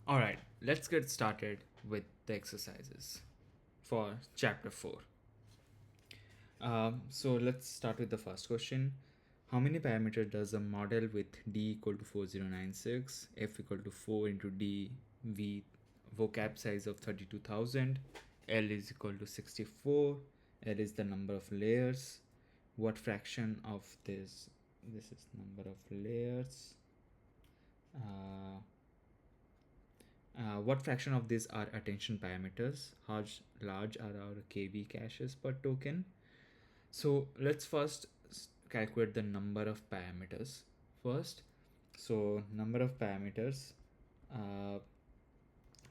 All right, let's get started with the exercises for chapter 4. So let's start with the first question. How many parameters does a model with d equal to 4096, f equal to 4 into d, v vocab size of 32,000, l is equal to 64, l is the number of layers, what fraction of this is number of layers, uh, what fraction of these are attention parameters? How large are our KV caches per token? So let's first calculate the number of parameters first. So number of parameters. Uh,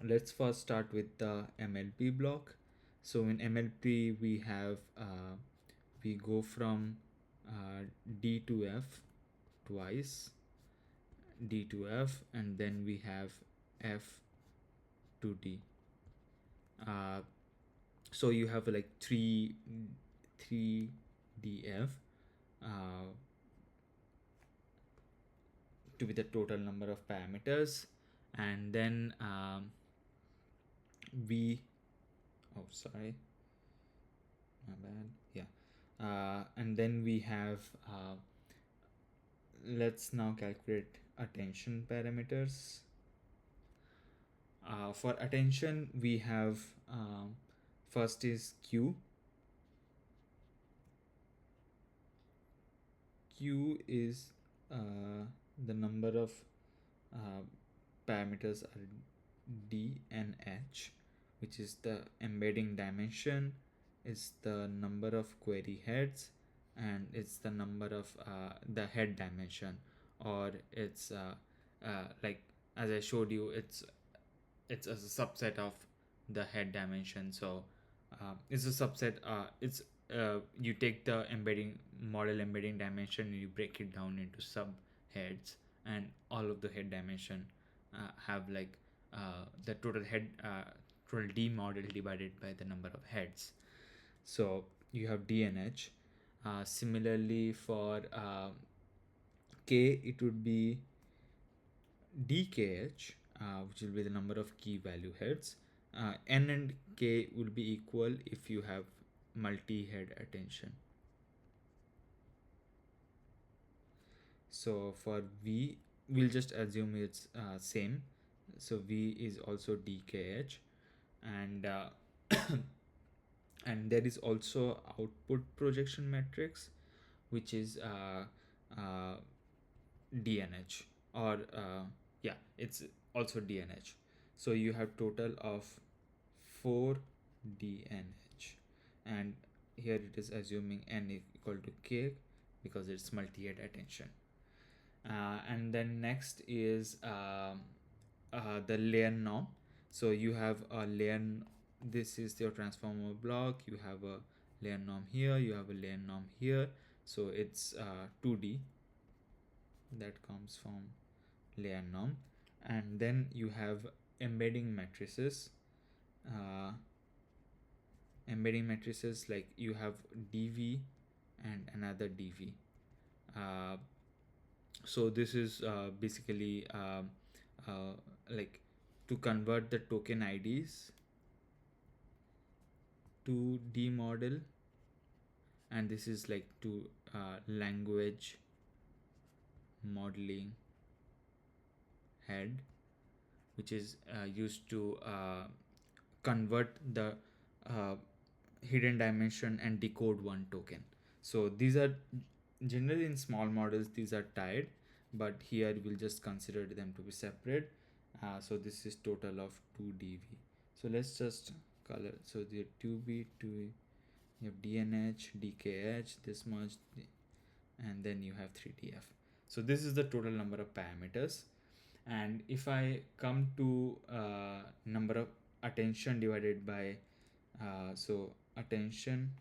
let's first start with the MLP block. So in MLP we go from D to F twice, D to F, and then we have F to D. So you have like 3 df to be the total number of parameters, and then we oh sorry, my bad, yeah. And then we have let's now calculate attention parameters. For attention we have first is q is the number of uh, parameters are d and h, which is the embedding dimension, is the number of query heads, and it's the number of the head dimension, or it's like as I showed you, it's a subset of the head dimension. So it's a subset. It's you take the embedding model embedding dimension and you break it down into subheads, and all of the head dimension have like the total head total d model divided by the number of heads. So you have d and h. Similarly for k, it would be dkh, which will be the number of key value heads. N and k will be equal if you have multi-head attention. So for v, we'll just assume it's same. So v is also dkh, and and there is also output projection matrix, which is uh, dnh, or yeah, it's also dnh. So you have total of 4 dnh, and here it is assuming n equal to k because it's multi-head attention. And then next is the layer norm. So you have a layer, this is your transformer block, you have a layer norm here, you have a layer norm here. So it's 2d that comes from layer norm, and then you have embedding matrices. uh, Embedding matrices, like you have dv and another dv. So this is basically like to convert the token IDs to d model, and this is like to language modeling head, which is used to convert the uh, hidden dimension and decode one token. So these are generally in small models, these are tied, but here we'll just consider them to be separate. So this is total of 2 dv. So let's just color. So the 2b, 2, you have dnh, dkh, this much, and then you have 3df. So this is the total number of parameters. And if I come to number of attention divided by so attention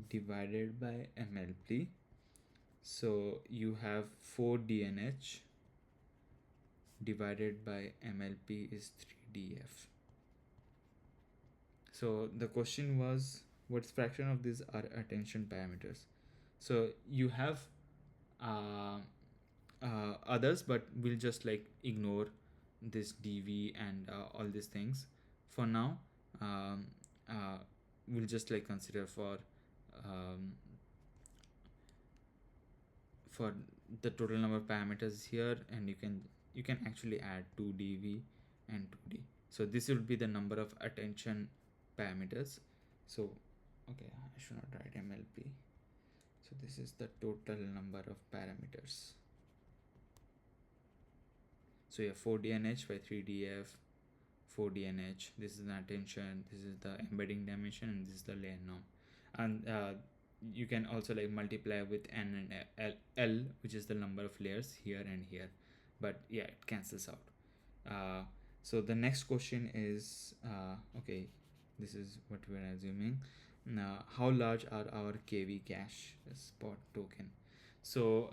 divided by MLP, so you have 4 dnh divided by MLP is 3df. So the question was, what fraction of these are attention parameters? So you have uh, others, but we'll just like ignore this dv and all these things for now. um, uh, we'll just like consider um, for the total number of parameters here, and you can actually add 2dv and 2d. So this would be the number of attention parameters. So okay, I should not write mlp. So this is the total number of parameters. So you have 4dnh by 3df, 4dnh. This is the attention, this is the embedding dimension, and this is the layer norm. And you can also like multiply with n and l, which is the number of layers here and here. But yeah, it cancels out. So the next question is okay, this is what we're assuming. Now, how large are our kv cache spot token? So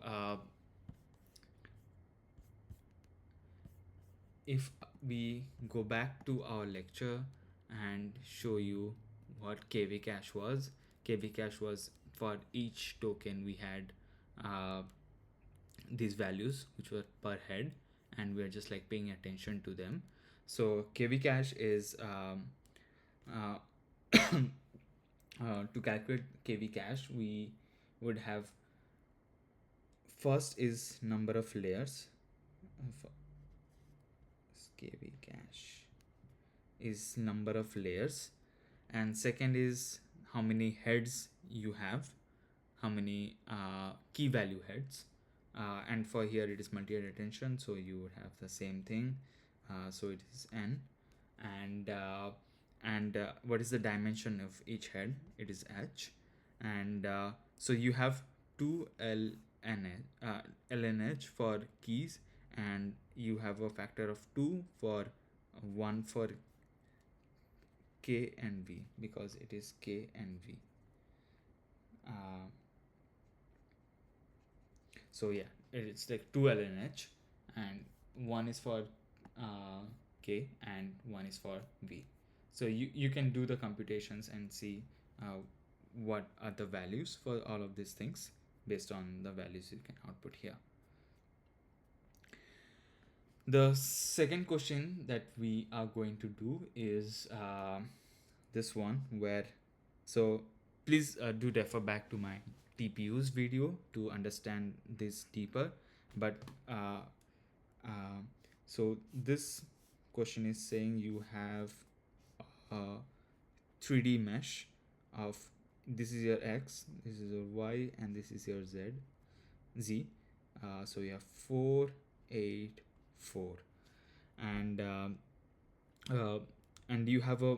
if we go back to our lecture and show you what kv cache was, kv cache was for each token we had uh, these values which were per head, and we're just like paying attention to them. So kv cache is uh, to calculate kv cache, we would have, first is number of layers. F- kv cache is number of layers, and second is how many heads you have, how many key value heads, and for here it is multi-head attention, so you would have the same thing. So it is n, and what is the dimension of each head? It is h, and so you have 2 lnh for keys, and you have a factor of 2 for 1 for k and v, because it is k and v. uh, so yeah, it's like 2 lnh, and one is for uh, k and one is for v. So you can do the computations and see what are the values for all of these things based on the values you can output here. The second question that we are going to do is this one, where, so please do refer back to my TPUs video to understand this deeper. But uh, so this question is saying you have a 3D mesh of, this is your x, this is your y, and this is your z. So you have 4, 8, 4, and uh, and you have a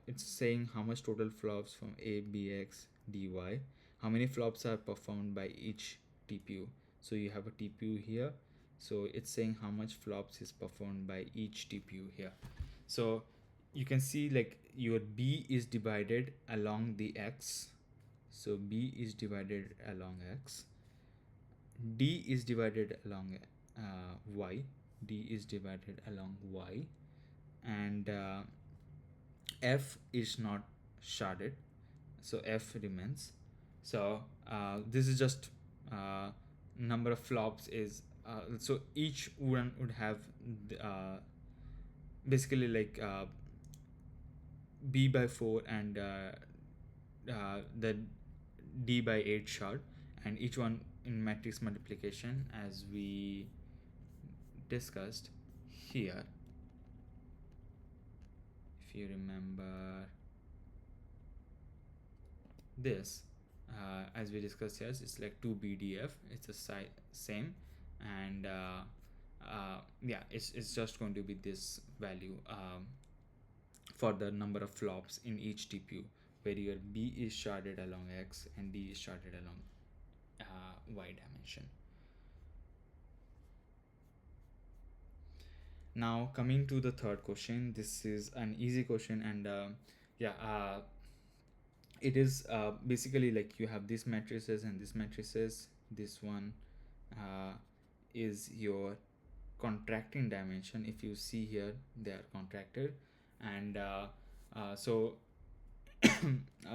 it's saying how much total flops from a, b, x, dy, how many flops are performed by each TPU. So you have a TPU here, so it's saying how much flops is performed by each TPU here. So you can see like your b is divided along the x, so b is divided along x, d is divided along y, d is divided along y, and f is not sharded, so f remains. So this is just number of flops is so each one would have basically like b by 4 and the d by 8 shard, and each one in matrix multiplication as we discussed here, if you remember this, as we discussed here, it's like 2 bdf, it's the same, and yeah, it's just going to be this value for the number of flops in each TPU, where your b is sharded along x and d is sharded along y dimension. Now coming to the third question, this is an easy question, and yeah, it is basically like you have these matrices and these matrices. This one is your contracting dimension. If you see here, they are contracted, and so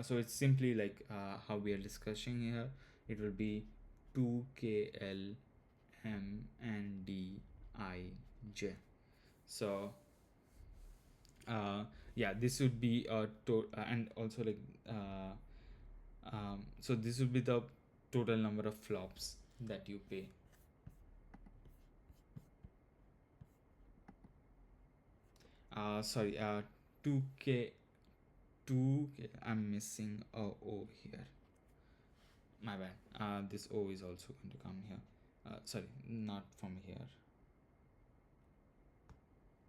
so it's simply like how we are discussing here. It will be 2KL M and D I J. So yeah, this would be and also like so this would be the total number of flops that you pay. Sorry, 2K 2K, I'm missing a O here, my bad. This O is also going to come here. Sorry, not from here,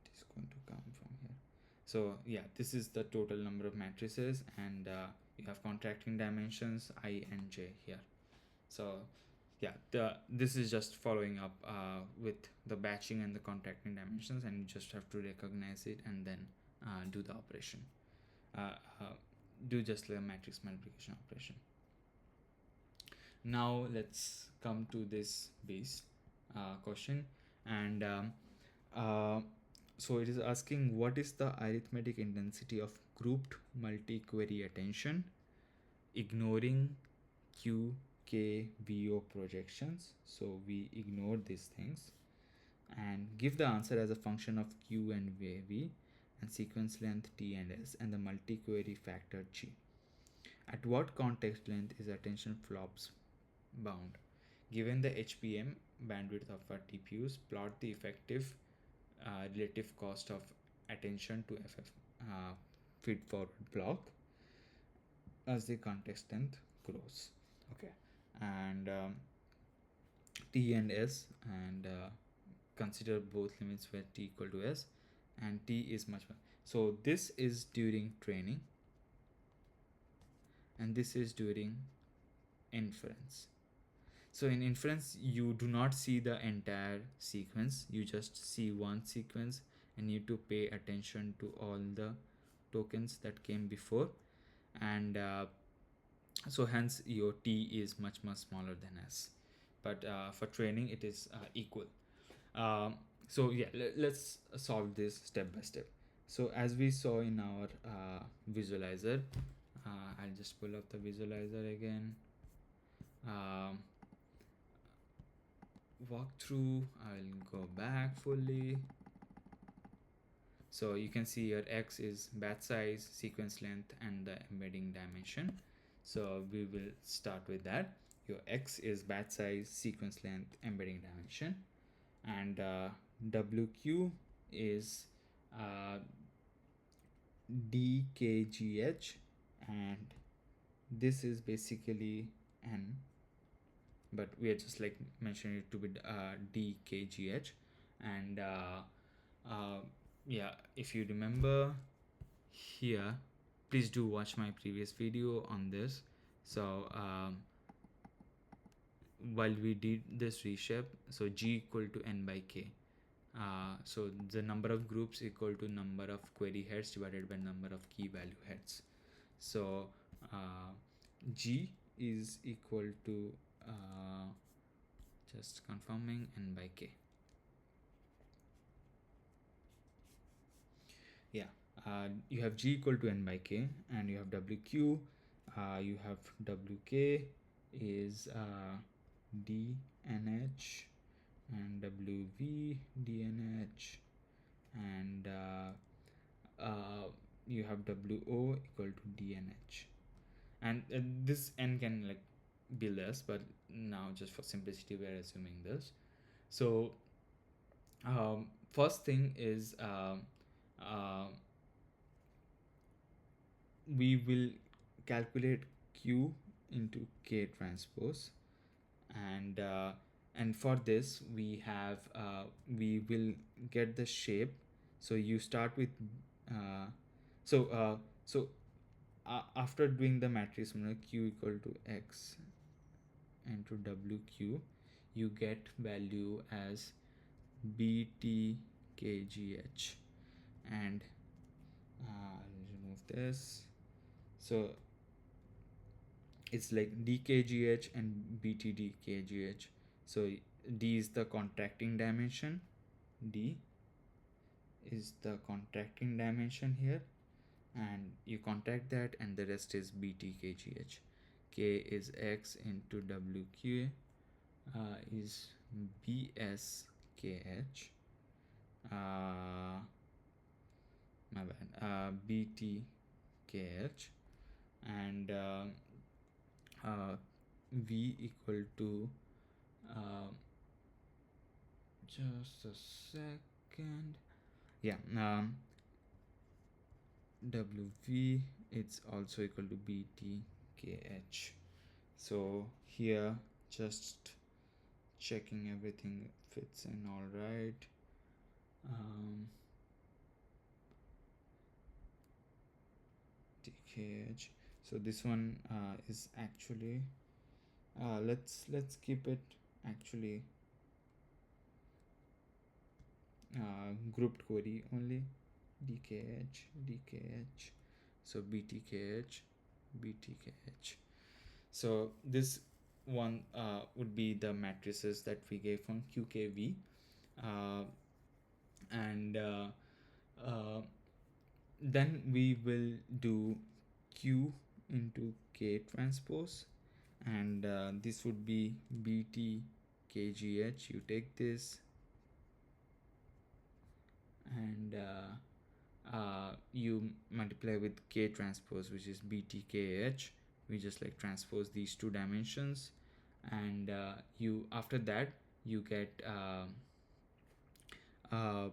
it is going to come from here. So yeah, this is the total number of matrices, and you have contracting dimensions I and J here. So yeah, this is just following up with the batching and the contracting dimensions, and you just have to recognize it and then do the operation. uh, uh, do just the matrix multiplication operation. Now let's come to this base question, and uh, so it is asking what is the arithmetic intensity of grouped multi-query attention ignoring Q, K, VO projections. So we ignore these things and give the answer as a function of Q and V and sequence length T and S and the multi-query factor G. At what context length is attention flops bound? Given the HBM bandwidth of our TPUs, plot the effective relative cost of attention to FF feed forward block as the context length grows. Okay, and T and S, and consider both limits where T equal to S, and T is much more. So this is during training, and this is during inference. So in inference, you do not see the entire sequence, you just see one sequence, and you need to pay attention to all the tokens that came before, and so hence your T is much smaller than S, but for training it is equal. So yeah, let's solve this step by step. So as we saw in our visualizer, I'll just pull up the visualizer again. Walkthrough, I'll go back fully. So you can see your X is batch size, sequence length, and the embedding dimension. So we will start with that. Your X is batch size, sequence length, embedding dimension, and WQ is DKGH, and this is basically N, but we are just like mentioning it to be DKGH. And yeah, if you remember here, please do watch my previous video on this. So while we did this reshape, so G equal to N by K. So the number of groups equal to number of query heads divided by number of key value heads. So G is equal to just confirming N by K. Yeah, you have G equal to N by K, and you have WQ. You have WK is DNH, and WV DNH, and you have WO equal to DNH, and this N can like be less, but now just for simplicity we are assuming this. So first thing is we will calculate Q into K transpose, and for this we have we will get the shape. So you start with so after doing the matrix Q equal to X into WQ, you get value as BTKGH, and I'll remove this. So it's like DKGH and BTDKGH. So D is the contracting dimension, D is the contracting dimension here, and you contract that, and the rest is BTKGH. K is X into WQ, is BSKH, my bad, BTKH, and V equal to, uh, just a second, yeah, WV, it's also equal to BTKH. So here, just checking everything fits in all right. TKH. So this one is actually, let's keep it actually grouped query only. DKH, so BTKH. So this one would be the matrices that we gave from QKV, uh, and uh, then we will do Q into K transpose, and this would be BTKGH. You take this, and you multiply with K transpose, which is BTKH. We just like transpose these two dimensions, and you, after that, you get uh,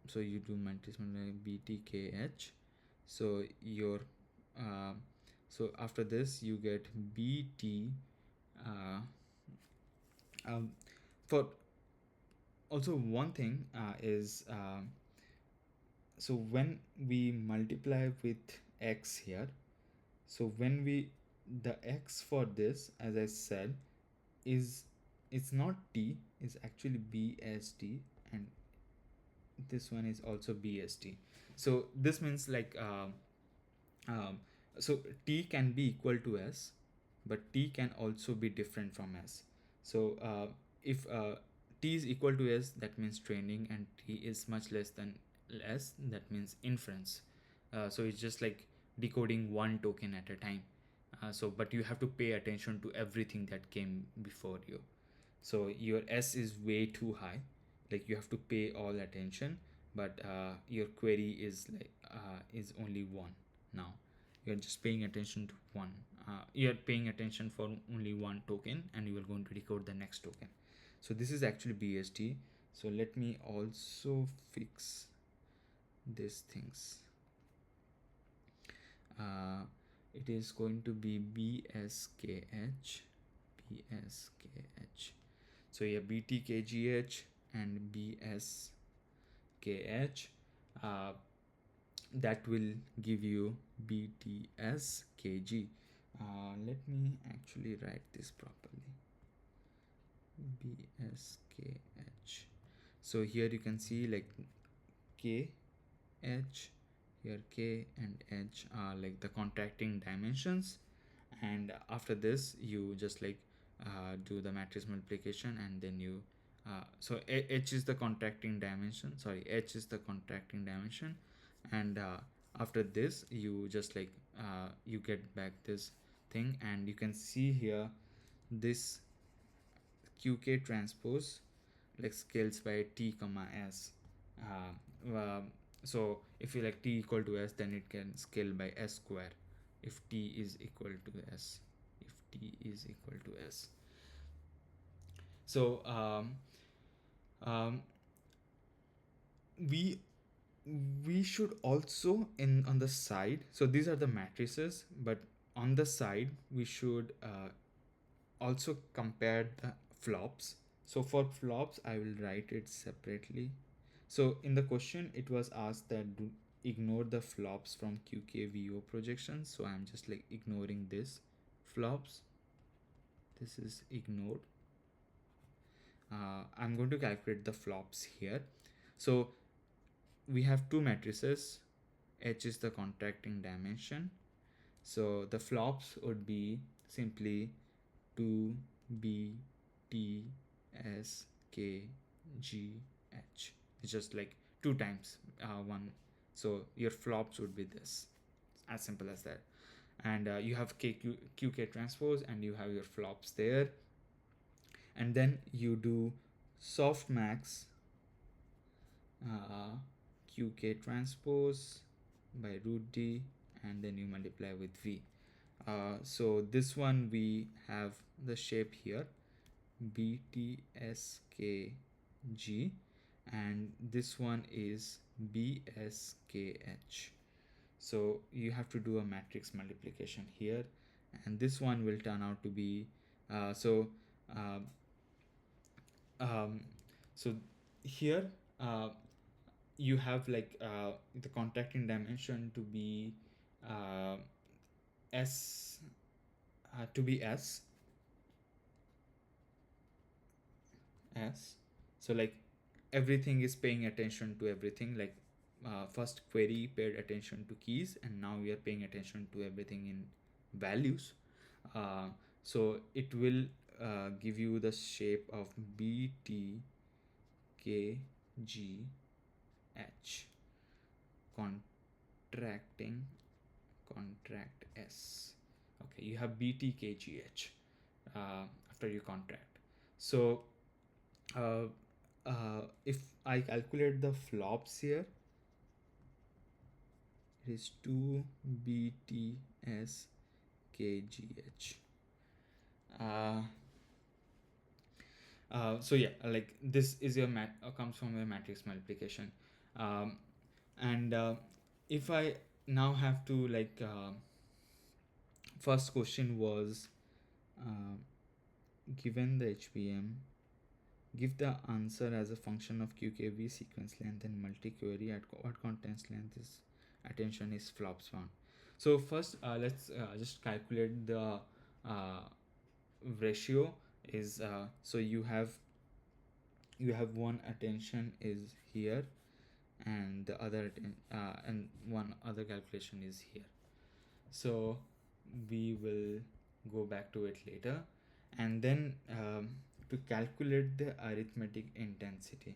so you do matrix BTKH. So your uh, so after this you get BT, uh, um, for also one thing is so when we multiply with x here, so when we, the x for this, as I said, is, it's not t, it's actually BST, and this one is also BST. So this means like um, so t can be equal to s, but t can also be different from s. So if t is equal to s, that means training, and t is much less than s, that means inference. So it's just like decoding one token at a time. So but you have to pay attention to everything that came before you. So your s is way too high, like you have to pay all attention, but your query is like is only one. Now you're just paying attention to one, you're paying attention for only one token, and you are going to decode the next token. So this is actually BST. So let me also fix these things. uh, it is going to be BSKH. So yeah, BTKGH and BSKH, uh, that will give you BTSKG. Let me actually write this properly. BSKH. So here you can see like KH, here K and H are like the contracting dimensions, and after this you just like do the matrix multiplication, and then you so H is the contracting dimension, sorry, H is the contracting dimension, and after this you just like you get back this thing, and you can see here this QK transpose like scales by t comma s. So if you like t equal to s, then it can scale by s square if t is equal to s, if t is equal to s. So um, we we should also, in on the side, so these are the matrices, but on the side we should also compare the flops. So for flops I will write it separately. So in the question it was asked that do ignore the flops from QKVO projections, so I'm just like ignoring this flops, this is ignored. I'm going to calculate the flops here. So we have two matrices, H is the contracting dimension, so the flops would be simply 2B T S K G H. It's just like two times one. So your flops would be this, as simple as that. And you have QK transpose, and you have your flops there. and then you do softmax uh, qk transpose by root d, and then you multiply with v. So this one we have the shape here btskg, and this one is bskh. So you have to do a matrix multiplication here, and this one will turn out to be uh, so uh, um, so here uh, you have like the contracting dimension to be uh, s to be s. So like everything is paying attention to everything, like first query paid attention to keys, and now we are paying attention to everything in values. So it will give you the shape of btkgh contracting contract s. Okay, you have btkgh after you contract. So if I calculate the flops here, it is 2 bts kgh. So yeah, like this is your comes from your matrix multiplication. And if I now have to like first question was given the HBM, give the answer as a function of QKV sequence length and multi-query at what context length is attention is flops found. So first let's just calculate the uh, ratio is so you have one attention is here, and the other and one other calculation is here. So we will go back to it later, and then to calculate the arithmetic intensity.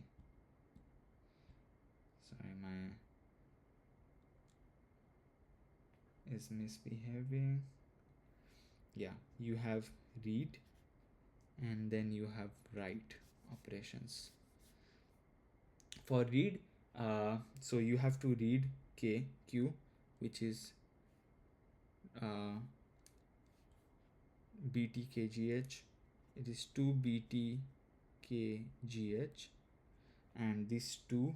Sorry, my is misbehaving. Yeah, you have read and then you have write operations. For read, so you have to read q, which is btkgh. It is 2 btkgh, and this 2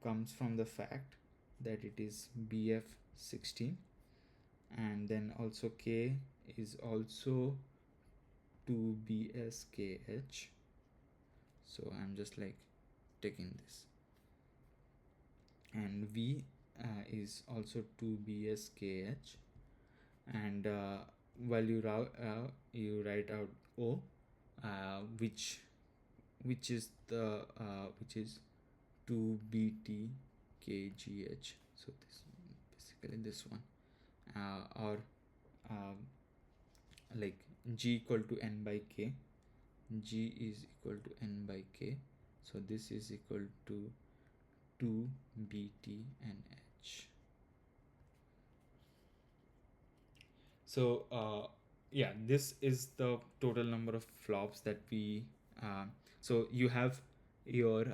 comes from the fact that it is bf16, and then also k is also 2 bskh. So I'm just like taking this, and v is also 2 bskh, and while you write out o, which is the which is 2 btkgh. So this basically this one, or like g equal to n by k, g is equal to n by k, so this is equal to 2 btnh. So yeah, this is the total number of flops that we so you have your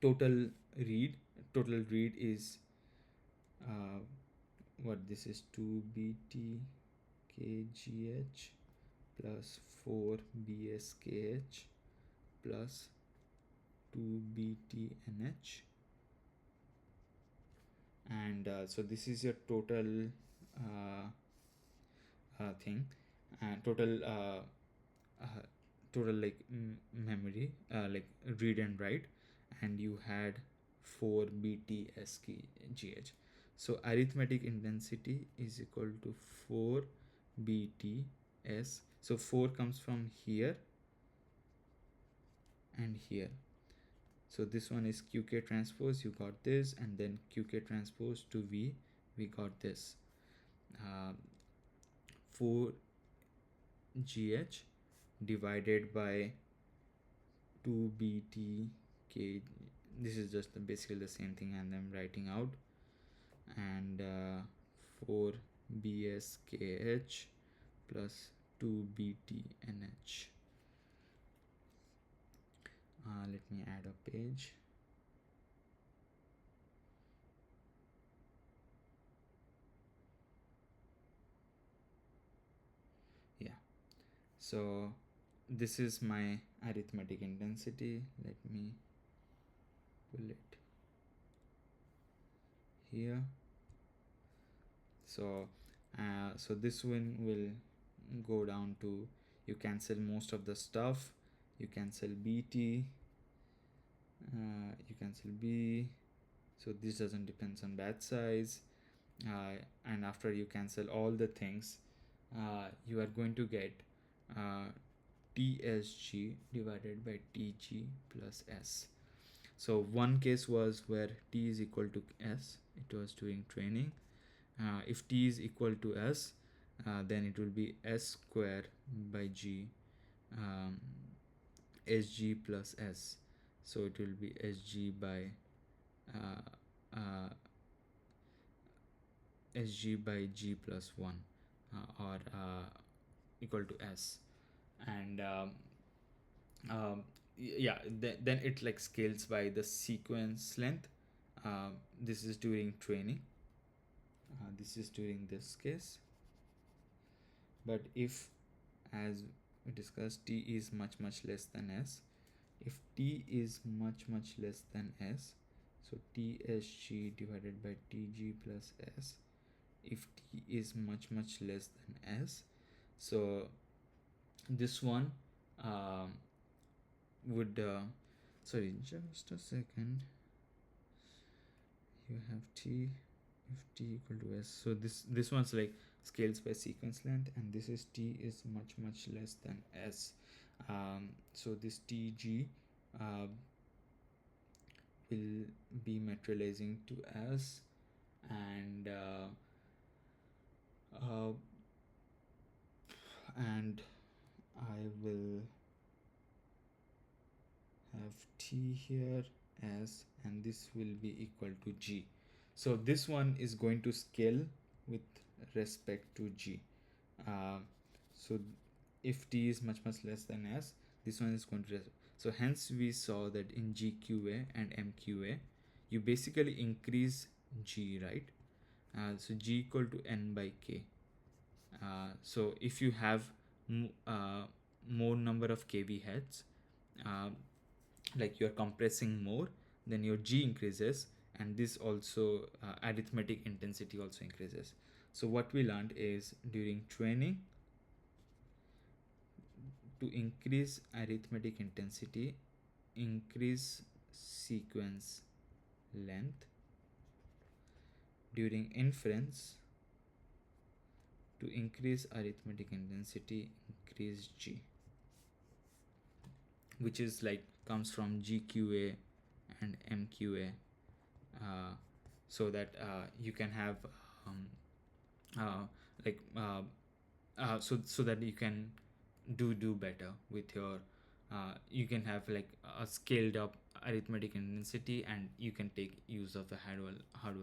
total read is what this is 2 btkgh plus 4 bskh plus 2 btnh, and so this is your total thing, and total like memory, like read and write, and you had 4 btskgh. So arithmetic intensity is equal to 4 bts. So 4 comes from here and here. So this one is qk transpose, you got this, and then qk transpose to v, we got this 4 gh divided by 2 btk. This is just basically the same thing, and I'm writing out, and 4 bskh plus 2BTNH. Let me add a page. Yeah, so this is my arithmetic intensity. Let me pull it here. So so this one will go down to, you cancel most of the stuff, you cancel BT, you cancel B, so this doesn't depends on batch size, and after you cancel all the things, you are going to get TSG divided by TG plus S. So one case was where T is equal to S, it was during training. If T is equal to S, then it will be S square by G, um, SG plus S. So it will be SG by uh, SG by G plus 1, or equal to S. And yeah, then it like scales by the sequence length. This is during training, this is during this case. But if, as we discussed, T is much less than S, if T is much less than S, so TSG divided by TG plus S. If T is much less than S, so this one would sorry, just a second, you have T, if T equal to S, so this one's like scales by sequence length, and this is T is much less than S. So this TG will be materializing to S, and and I will have T here S, and this will be equal to G. So this one is going to scale with respect to G. So if T is much less than S, this one is going to, so hence we saw that in GQA and MQA you basically increase G, right? So G equal to N by K. So if you have more number of KV heads, like you're compressing more, then your G increases, and this also arithmetic intensity also increases. So what we learned is during training, to increase arithmetic intensity, increase sequence length. During inference, to increase arithmetic intensity, increase G, which is like comes from GQA and MQA, so that you can have like so that you can do better with your you can have like a scaled up arithmetic intensity, and you can take use of the hardware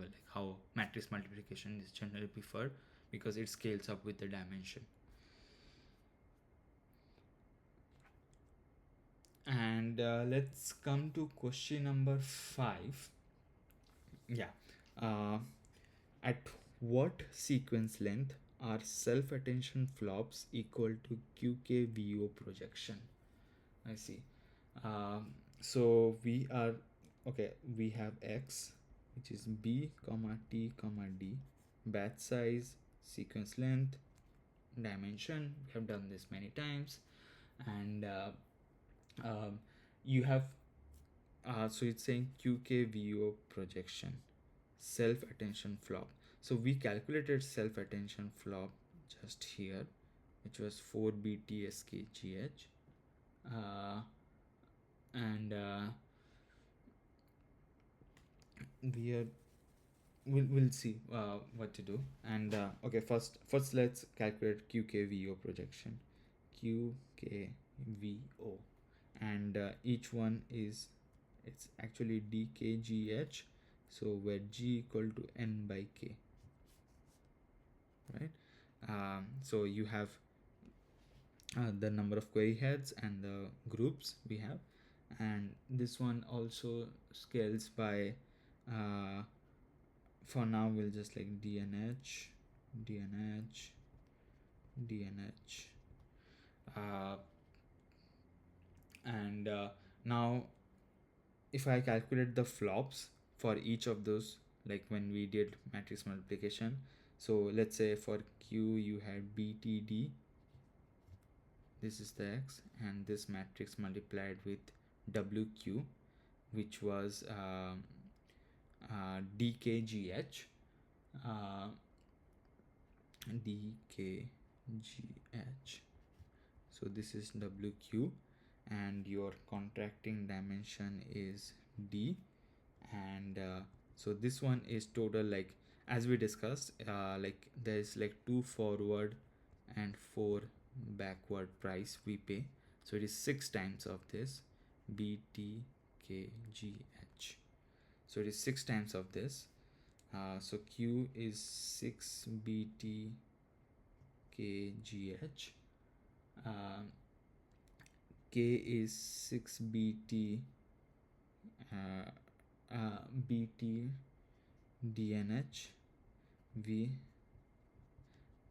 like how matrix multiplication is generally preferred, because it scales up with the dimension. And let's come to question number 5. Yeah, at what sequence length are self-attention flops equal to QKVO projection? I see. So we are, okay, we have X, which is B comma T comma D, batch size, sequence length, dimension. We have done this many times. And you have so it's saying QKVO projection, self attention flop. So we calculated self attention flop just here, which was 4BTSKGH, and we are we'll see what to do. And okay, first let's calculate QKVO projection, QKVO, and each one is, it's actually DKGH, so where G equal to N by K, right? So you have the number of query heads and the groups we have. And this one also scales by for now we'll just like dnh dnh dnh uh, and now if I calculate the flops for each of those, like when we did matrix multiplication, so let's say for q you had btd, this is the x, and this matrix multiplied with wq, which was dkgh, uh, dkgh, so this is wq, and your contracting dimension is d, and so this one is total, like as we discussed, like there's like 2 forward and 4 backward price we pay, so it is 6 times of this btkgh, so it is 6 times of this. So q is 6 btkgh, k is 6 bt bt dnh, v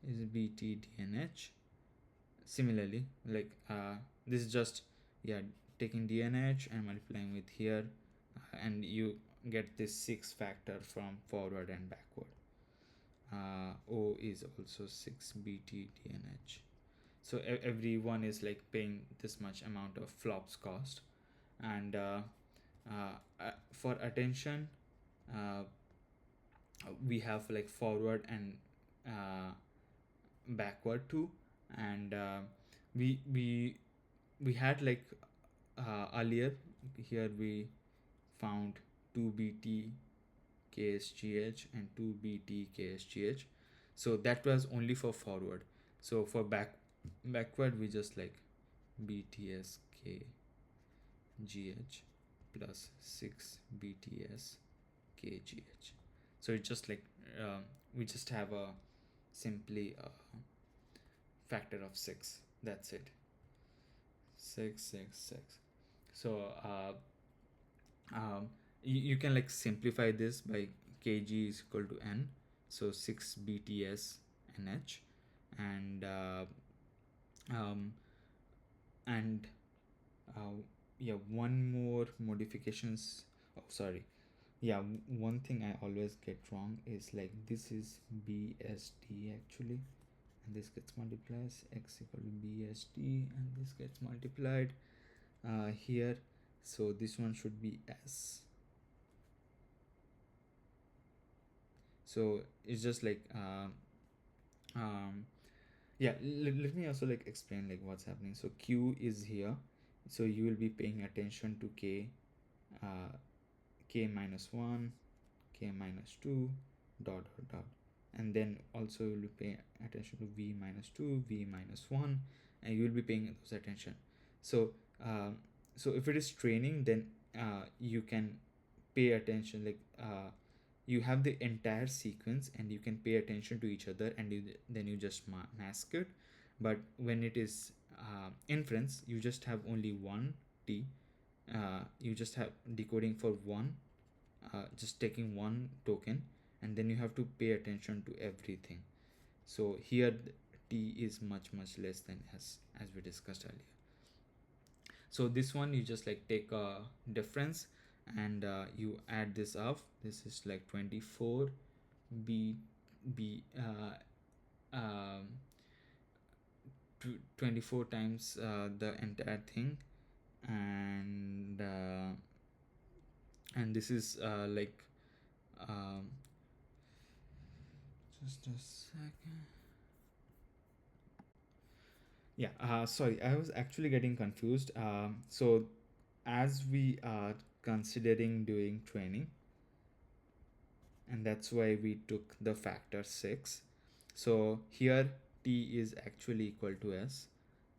is bt dnh. Similarly, like this is just, yeah, taking dnh and multiplying with here, and you get this 6 factor from forward and backward. O is also 6 bt dnh, so everyone is like paying this much amount of flops cost. And for attention, uh, we have like forward and backward too, and we had like earlier here we found 2bt ksgh and 2bt ksgh, so that was only for forward. So for backward we just like bts kgh plus 6 bts kgh, so it's just like we just have a simply a factor of 6, that's it, 6 6 6. So you can like simplify this by kg is equal to n, so 6 bts nh, and and yeah, one more modifications, oh sorry, yeah, one thing I always get wrong is like this is bst actually, and this gets multiplied x equal to bst, and this gets multiplied here, so this one should be s. So it's just like yeah, let me also like explain like what's happening. So q is here, so you will be paying attention to k, k minus 1, k minus 2, dot dot dot, and then also you will be paying attention to v minus 2, v minus 1, and you will be paying those attention. So so if it is training, then you can pay attention, like you have the entire sequence and you can pay attention to each other, and then you just mask it. But when it is inference, you just have only one t, you just have decoding for one, just taking one token, and then you have to pay attention to everything. So here t is much less than s, as we discussed earlier. So this one you just like take a difference, and you add this up, this is like 24 b 24 times the entire thing, and this is like just a second, yeah, sorry, I was actually getting confused. So as we are considering doing training, and that's why we took the factor 6, so here t is actually equal to s,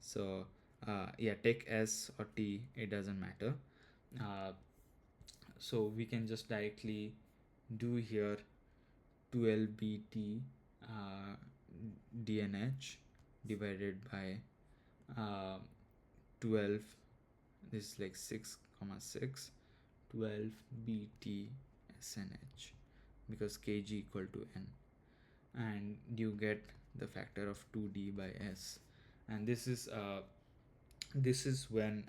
so yeah, take s or t, it doesn't matter. uh, so we can just directly do here 12bt dnh divided by uh, 12, this is like 6 comma 6, 12 bt SNH, because kg equal to n, and you get the factor of 2d by s. And this is when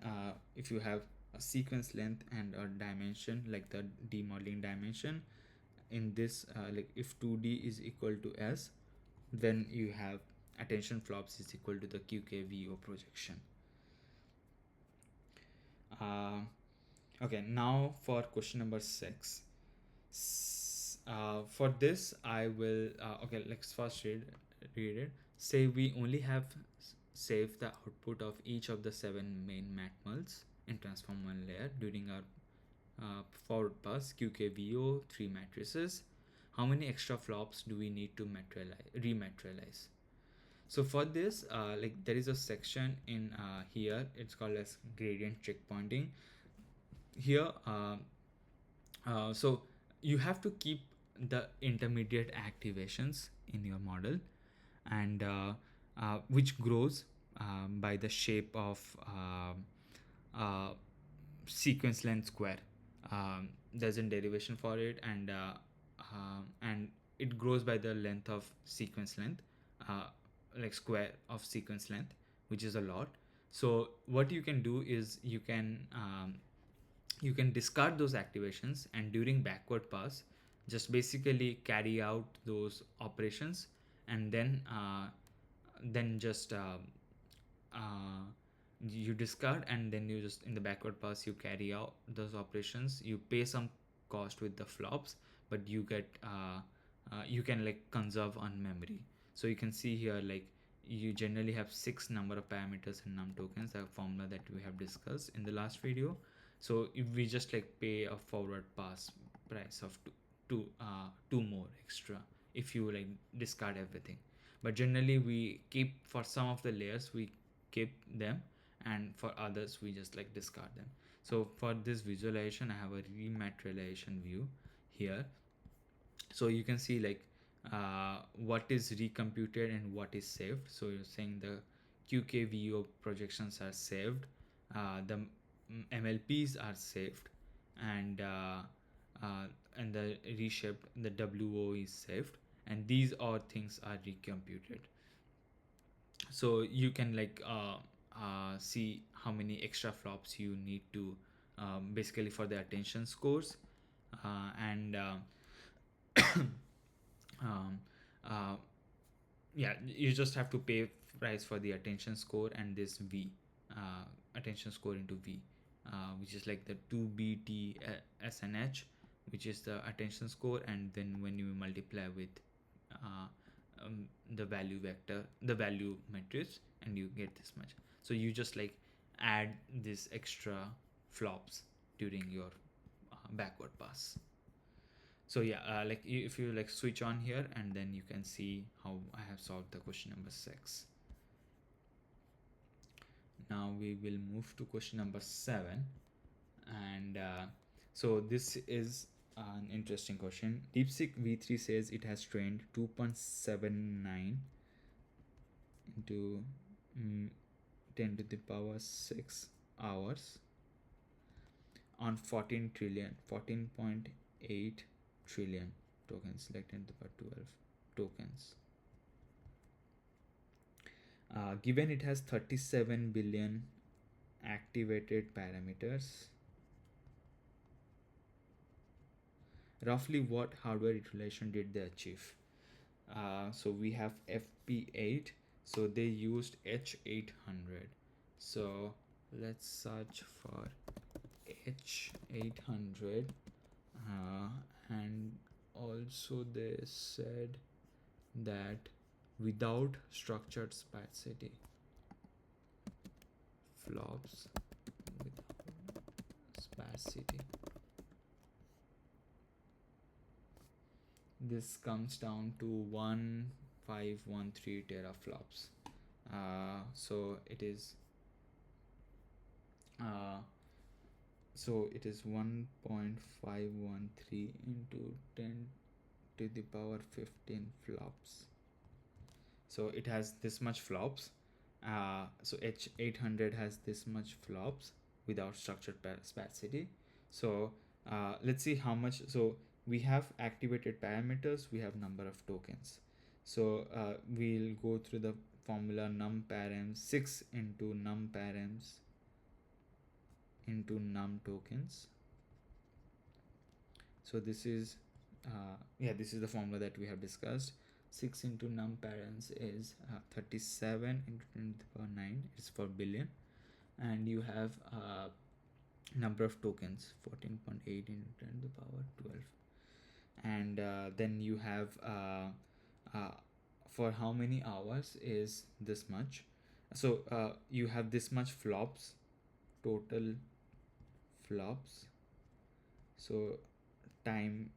if you have a sequence length and a dimension, like the demodeling dimension, in this like if 2d is equal to s, then you have attention flops is equal to the QKVO projection. uh, okay, now for question number 6. For this I will okay, let's first read it. Say we only have saved the output of each of the 7 main matmults in transform 1 layer during our forward pass QKVO 3 matrices. How many extra flops do we need to rematerialize? So for this, like there is a section in here, it's called as gradient checkpointing. Here, so you have to keep the intermediate activations in your model, and which grows by the shape of uh, sequence length square. There's a derivation for it, and it grows by the length of sequence length, uh, like square of sequence length, which is a lot. So what you can do is you can discard those activations, and during backward pass just basically carry out those operations, and then just uh, you discard, and then you just in the backward pass you carry out those operations. You pay some cost with the flops, but you get you can like conserve on memory. So you can see here, like you generally have 6 number of parameters and num tokens, a formula that we have discussed in the last video. So if we just like pay a forward pass price of two more extra if you like discard everything. But generally we keep, for some of the layers we keep them, and for others we just like discard them. So for this visualization I have a rematerialization view here. So you can see like what is recomputed and what is saved. So you're saying the QKVO projections are saved, the MLPs are saved, and and the reshaped, the WO is saved, and these all things are recomputed. So you can like see how many extra flops you need to basically for the attention scores, and um, uh, yeah, you just have to pay price for the attention score and this V, attention score into V, which is like the 2BT SNH, which is the attention score, and then when you multiply with uh, the value vector, the value matrix, and you get this much. So you just like add this extra flops during your backward pass. So yeah, like if you like switch on here, and then you can see how I have solved the question number 6. Now we will move to question number 7, and so this is an interesting question. DeepSeek V3 says it has trained 2.79 into 10 to the power 6 hours on 14.8 trillion tokens, like 10 to the power 12 tokens. Given it has 37 billion activated parameters, roughly what hardware utilization did they achieve? So we have FP8, so they used H800. So let's search for H800, and also they said that without structured sparsity, flops without sparsity, this comes down to 1513 teraflops. So it is 1.513 into 10 to the power 15 flops. So it has this much flops, So H800 has this much flops without structured sparsity. So let's see how much. So we have activated parameters, we have number of tokens. So we'll go through the formula num params 6 into num params into num tokens. So this is this is the formula that we have discussed. 6 into num params is 37 into 10 to the power 9, it's for billion. And you have number of tokens 14.8 into 10 to the power 12. And then you have for how many hours is this much. So you have this much flops, total flops. So time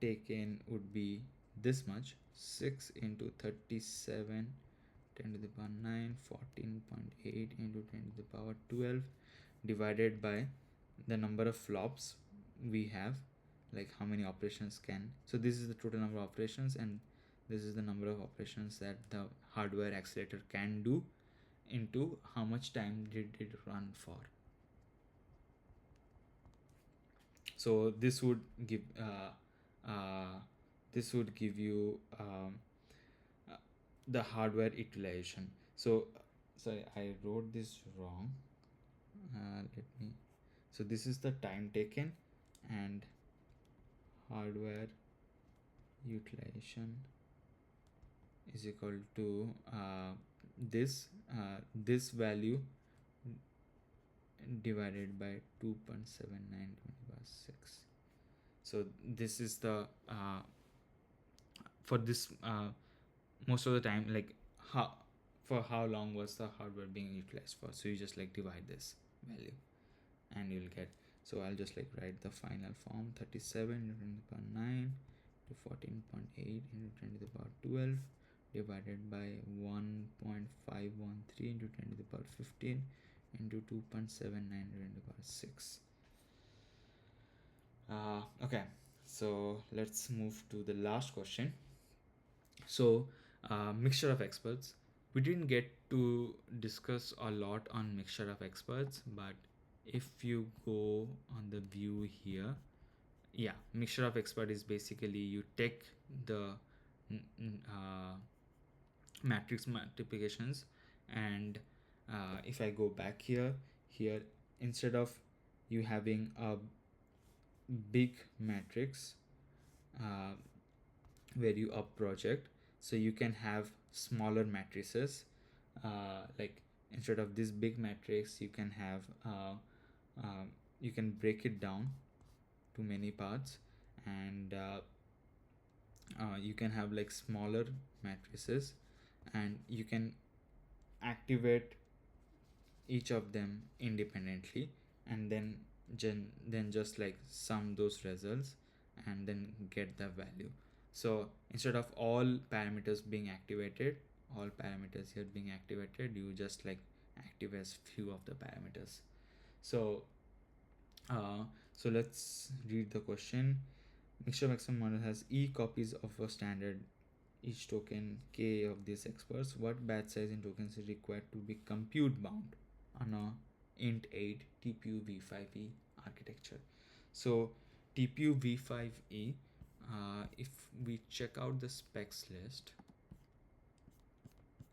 taken would be this much, 6 into 37 10 to the power 9, 14.8 into 10 to the power 12 divided by the number of flops we have, like how many operations can. So this is the total number of operations, and this is the number of operations that the hardware accelerator can do into how much time did it run for. So this would give you the hardware utilization. So sorry, I wrote this wrong. Let me. So this is the time taken, and hardware utilization is equal to this value divided by 2.79/6. So this is the for this most of the time, like how long was the hardware being utilized for. So you just like divide this value and you'll get. So I'll just like write the final form: 37 into 10 to the power 9 to 14.8 into 10 to the power 12 divided by 1.513 into 10 to the power 15 into 2.79 into 10 to the power 6. Okay, so let's move to the last question. So mixture of experts, we didn't get to discuss a lot on mixture of experts, but if you go on the view here, mixture of expert is basically you take the matrix multiplications, and if I go back here, instead of you having a big matrix where you up project, so you can have smaller matrices. Like instead of this big matrix, you can have you can break it down to many parts, and you can have like smaller matrices, and you can activate each of them independently, and then just like sum those results and then get the value. So instead of all parameters being activated, all parameters here being activated, you just like activate few of the parameters. So so let's read the question. Mixture maximum model has E copies of a standard each token K of these experts. What batch size in tokens is required to be compute bound on a int 8 TPU v5e architecture? So TPU v5e, if we check out the specs list,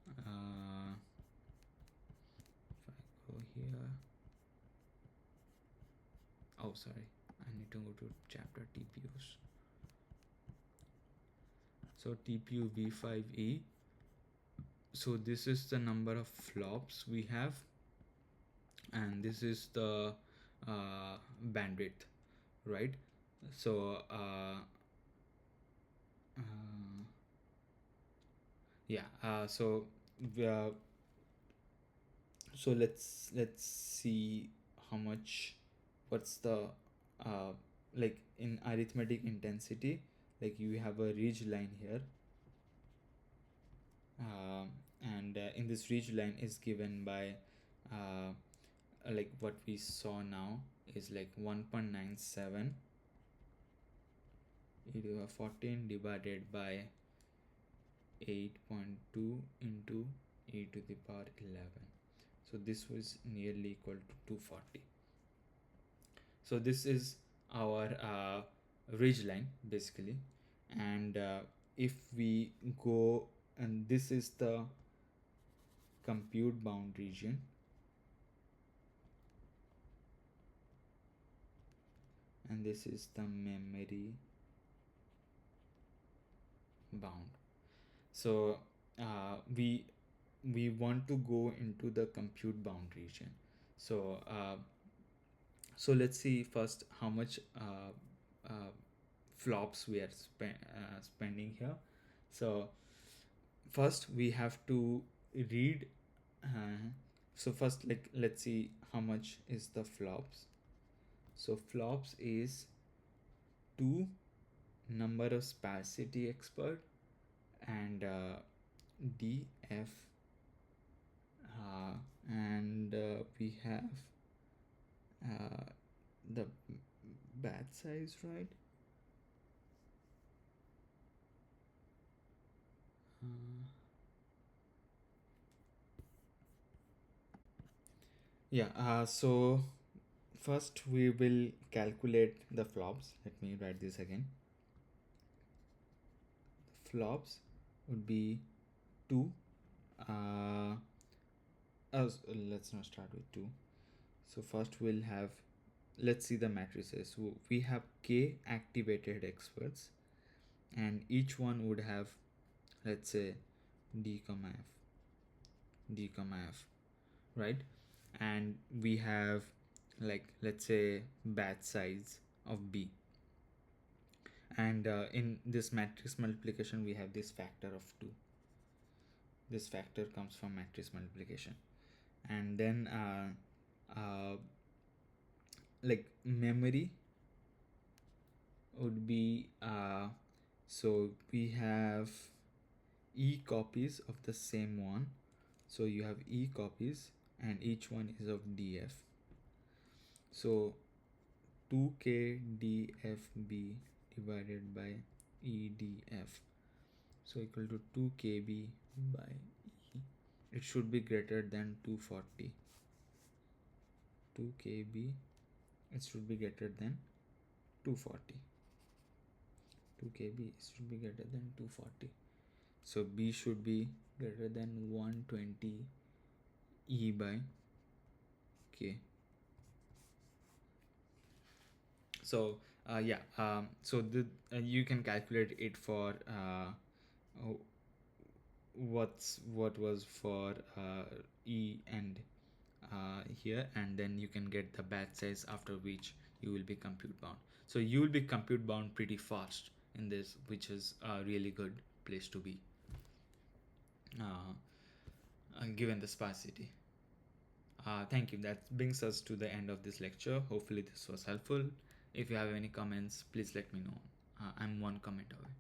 if I go here, oh sorry, I need to go to chapter TPUs. So TPU v5e, so this is the number of flops we have, and this is the bandwidth, right? So so let's see how much, what's the like in arithmetic intensity. Like you have a ridge line here, and in this ridge line is given by like what we saw now is like 1.97 e to the 14 divided by 8.2 into e to the power 11. So this was nearly equal to 240. So this is our ridge line basically, and if we go, and this is the compute bound region, and this is the memory bound. So we want to go into the compute bound region. So so let's see first how much flops we are spending here. So first we have to read, so first, like, let's see how much is the flops. So flops is 2 number of sparsity expert and df, and we have the batch size, right? uh, yeah, so first we will calculate the flops. Let me write this again. Flops would be 2, uh, let's not start with 2. So first we'll have, let's see the matrices. So we have k activated experts, and each one would have, let's say, d comma f, d comma f, right? And we have, like, let's say, batch size of b, and in this matrix multiplication we have this factor of 2. This factor comes from matrix multiplication. And then like memory would be, so we have e copies of the same one. So you have e copies and each one is of df. So 2k dfb divided by edf, so equal to 2kb by e. It should be greater than 240. 2kb, it should be greater than 240. 2kb should be greater than 240. So b should be greater than 120 e by k. So yeah, so the you can calculate it for what was for e and here, and then you can get the batch size, after which you will be compute bound. So you will be compute bound pretty fast in this, which is a really good place to be, given the sparsity. Thank you. That brings us to the end of this lecture. Hopefully this was helpful. If you have any comments, please let me know. I'm one comment away.